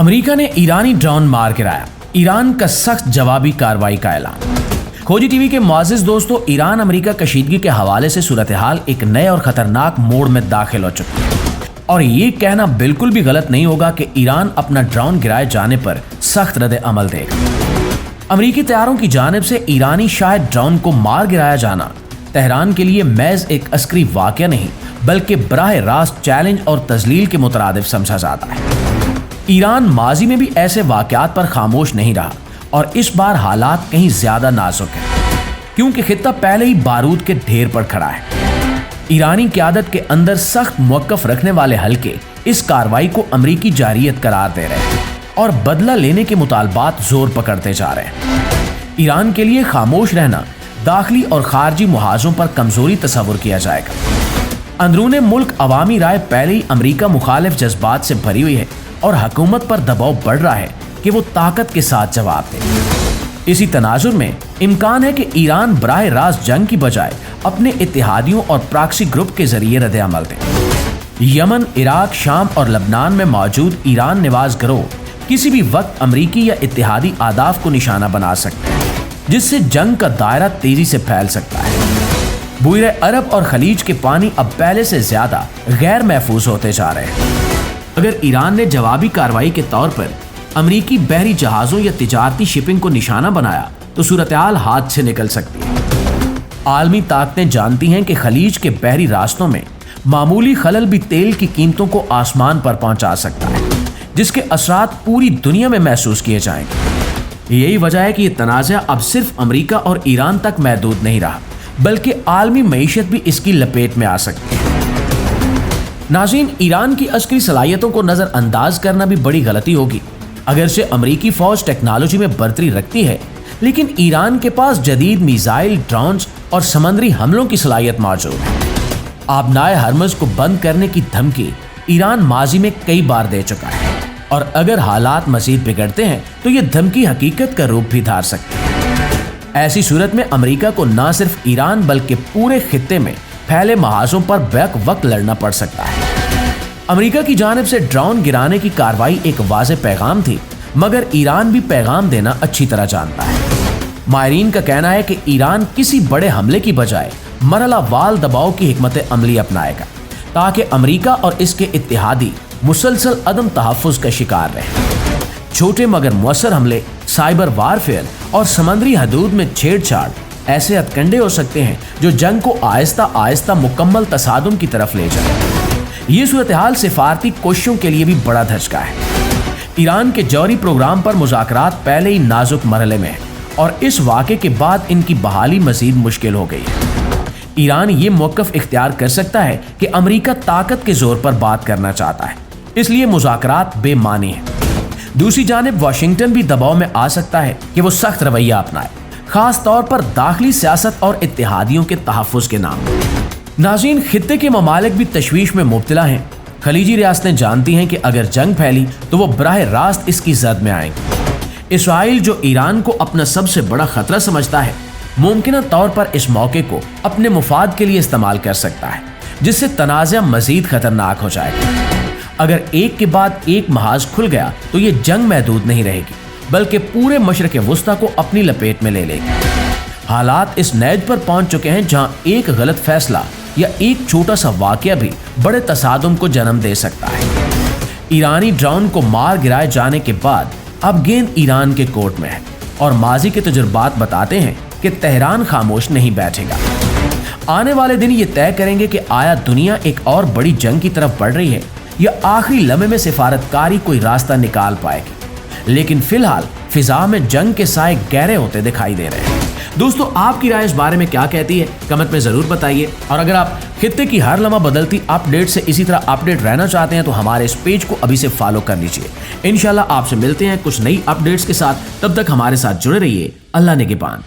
America ने ईरानी drone मार गिराया, ईरान का सख्त जवाबी कार्रवाई का ऐलान। खोजी टीवी के मुआज़िज़ दोस्तों, ईरान अमेरिका कशीदगी के हवाले से सूरत हाल एक नए और खतरनाक मोड़ में दाखिल हो चुकी है और ये कहना बिल्कुल भी गलत नहीं होगा कि ईरान अपना ड्रोन गिराए जाने पर सख्त रद्द अमल देगा। अमेरिकी तैयारों की जानिब से ईरानी शायद ड्रोन को मार गिराया जाना तेहरान के लिए महज एक अस्करी वाक़या नहीं बल्कि बराह रास्त चैलेंज और तजलील के मुतरादिफ समझा जाता है। ईरान माजी में भी ऐसे वाक़यात पर खामोश नहीं रहा और इस बार हालात कहीं ज्यादा नाजुक है क्योंकि खित्ता पहले ही बारूद के ढेर पर खड़ा है। ईरानी क़यादत के अंदर सख्त मौक़िफ़ रखने वाले हल्के इस कार्रवाई को अमरीकी जारियत करार दे रहे हैं और बदला लेने के मुतालबात जोर पकड़ते जा रहे हैं। ईरान के लिए खामोश रहना दाखिली और खारजी मुहाजों पर कमजोरी तस्वुर किया जाएगा। अंदरूने मुल्क अवामी राय पहले ही अमरीका मुखालिफ जज्बात से भरी हुई है और हुकूमत पर दबाव बढ़ रहा है कि वो ताकत के साथ जवाब दे। इसी तनाजुर में इम्कान है कि ईरान बराह रास्त जंग की बजाय अपने इत्तेहादियों और प्रॉक्सी ग्रुप के जरिए रद्द अमल दे। यमन, इराक, शाम और लबनान में मौजूद ईरान निवाज गिरोह किसी भी वक्त अमरीकी या इत्तेहादी आदाफ को निशाना बना सकते हैं, जिससे जंग का दायरा तेजी से फैल सकता है। बुइरे अरब और खलीज के पानी अब पहले से ज्यादा गैर महफूज होते जा रहे हैं। अगर ईरान ने जवाबी कार्रवाई के तौर पर अमरीकी बहरी जहाजों या तिजारती शिपिंग को निशाना बनाया तो सूरत-ए-हाल हाथ से निकल सकती है। आलमी ताकतें जानती हैं कि खलीज के बहरी रास्तों में मामूली खलल भी तेल की कीमतों को आसमान पर पहुंचा सकता है, जिसके असरात पूरी दुनिया में महसूस किए जाएंगे। यही वजह है कि ये तनाज़ा अब सिर्फ अमरीका और ईरान तक महदूद नहीं रहा बल्कि आलमी मईशत भी इसकी लपेट में आ सकती है। नाज़रीन, ईरान की अस्करी सलाहियतों को नज़रअंदाज करना भी बड़ी गलती होगी। अगरचे अमरीकी फौज टेक्नोलॉजी में बर्तरी रखती है, लेकिन ईरान के पास जदीद मिसाइल, ड्रोन्स और समंदरी हमलों की सलाहियत मौजूद है। आबनाए हरमज को बंद करने की धमकी ईरान माजी में कई बार दे चुका है और अगर हालात मजीद बिगड़ते हैं तो ये धमकी हकीकत का रूप भी धार सकती है। ऐसी सूरत में अमरीका को न सिर्फ ईरान बल्कि पूरे खित्ते में फैले महाजों पर बैक वक्त लड़ना पड़ सकता है। अमेरिका की जानिब से ड्रोन गिराने की कार्रवाई एक वाज़ेह पैगाम थी, मगर ईरान भी पैगाम देना अच्छी तरह जानता है। माहिरीन का कहना है कि ईरान किसी बड़े हमले की बजाय मरहला वाल दबाव की हिकमत अमली अपनाएगा ताकि अमेरिका और इसके इत्तेहादी मुसलसल अदम तहफ़्फ़ुज़ का शिकार रहे। छोटे मगर मुअस्सर हमले, साइबर वारफेयर और समंदरी हदूद में छेड़छाड़ ऐसे हथकंडे हो सकते हैं जो जंग को आहिस्ता आहिस्ता मुकम्मल तसादुम की तरफ ले जाए। ये सूरत-ए-हाल सिफारती कोशिशों के लिए भी बड़ा धचका है। ईरान के जौहरी प्रोग्राम पर मुज़ाकरात पहले ही नाजुक मरहले में है और इस वाक़े के बाद इनकी बहाली मजीद मुश्किल हो गई है। ईरान ये मौक़िफ़ इख्तियार कर सकता है कि अमेरिका ताकत के जोर पर बात करना चाहता है, इसलिए मुज़ाकरात बेमानी है। दूसरी जानिब वाशिंगटन भी दबाव में आ सकता है कि वो सख्त रवैया अपनाए, खास तौर पर दाखिली सियासत और इत्तेहादियों के तहफ़्फ़ुज़ के नाम। नाज़रीन, खित्ते के ममालिक भी तशवीश में मुब्तला हैं। खलीजी रियासतें जानती हैं कि अगर जंग फैली तो वो बराह रास्त इसकी जद में आएंगे। इसराइल, जो ईरान को अपना सबसे बड़ा खतरा समझता है, मुमकिन तौर पर इस मौके को अपने मुफाद के लिए इस्तेमाल कर सकता है, जिससे तनाज़ा मजीद खतरनाक हो जाएगा। अगर एक के बाद एक महाज खुल गया तो ये जंग महदूद नहीं रहेगी बल्कि पूरे मशरक़ वुस्ता को अपनी लपेट में ले लेगी। हालात इस नैज पर पहुंच चुके हैं जहां एक गलत फैसला या एक छोटा सा वाक़या भी बड़े तसादुम को जन्म दे सकता है। ईरानी ड्रोन को मार गिराए जाने के बाद अब गेंद ईरान के कोर्ट में है और माजी के तजुर्बात बताते हैं कि तेहरान खामोश नहीं बैठेगा। आने वाले दिन ये तय करेंगे कि आया दुनिया एक और बड़ी जंग की तरफ बढ़ रही है या आखिरी लम्हे में सिफारतकारी कोई रास्ता निकाल पाएगी। लेकिन फिलहाल फिजा में जंग के साए गहरे होते दिखाई दे रहे हैं। दोस्तों, आपकी राय इस बारे में क्या कहती है, कमेंट में जरूर बताइए। और अगर आप खित्ते की हर लम्हा बदलती अपडेट से इसी तरह अपडेट रहना चाहते हैं तो हमारे इस पेज को अभी से फॉलो कर लीजिए। इंशाल्लाह आपसे मिलते हैं कुछ नई अपडेट्स के साथ। तब तक हमारे साथ जुड़े रहिए। अल्लाह निगहबान।